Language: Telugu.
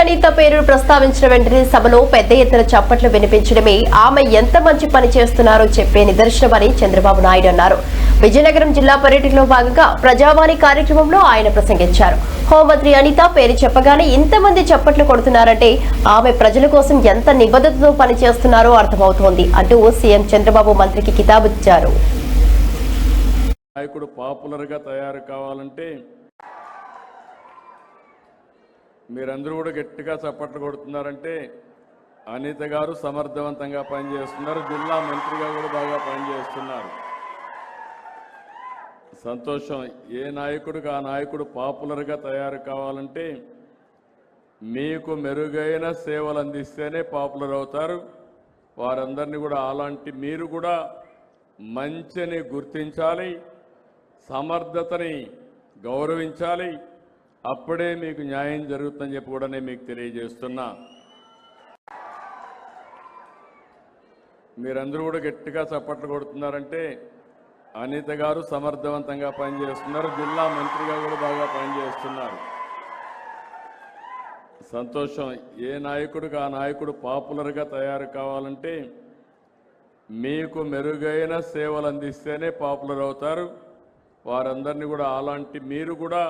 అనిత పేరు ప్రస్తావించిన వెంటనే సభలో పెద్ద ఎత్తున చప్పట్లు వినిపించడమే ఆమె ఎంత మంచి పని చేస్తున్నారో చెప్పే నిదర్శనమని చంద్రబాబు నాయుడు అన్నారు. విజయనగరం జిల్లా పర్యటనలో భాగంగా ప్రజావాణి కార్యక్రమంలో ఆయన ప్రసంగించారు. హోంమంత్రి అనిత పేరు చెప్పగానే ఇంతమంది చప్పట్లు కొడుతున్నారంటే ఆమె ప్రజల కోసం ఎంత నిబద్ధతతో పనిచేస్తున్నారో అర్థమవుతోంది అంటూ సీఎం చంద్రబాబు మంత్రికి కితాబిచ్చారు. నాయకుడు పాపులర్ గా తయారు కావాలంటే మీరందరూ కూడా గట్టిగా చప్పట్లు కొడుతున్నారంటే అనిత గారు సమర్థవంతంగా పనిచేస్తున్నారు. జిల్లా మంత్రిగా కూడా బాగా పనిచేస్తున్నారు. సంతోషం. ఏ నాయకుడికి ఆ నాయకుడు పాపులర్ గా తయారు కావాలంటే మీకు మెరుగైన సేవలు అందిస్తేనే పాపులర్ అవుతారు. వారందరినీ కూడా అలాంటి మీరు కూడా మంచిని గుర్తించాలి, సమర్థతని గౌరవించాలి. అప్పుడే మీకు న్యాయం జరుగుతుందని చెప్పి కూడా నేను మీకు తెలియజేస్తున్నా. మీరందరూ కూడా గట్టిగా చప్పట్లు కొడుతున్నారంటే అనిత గారు సమర్థవంతంగా పనిచేస్తున్నారు. జిల్లా మంత్రిగా కూడా బాగా పనిచేస్తున్నారు. సంతోషం. ఏ నాయకుడికి ఆ నాయకుడు పాపులర్ గా తయారు కావాలంటే మీకు మెరుగైన సేవలు అందిస్తేనే పాపులర్ అవుతారు. వారందరినీ కూడా అలాంటి మీరు కూడా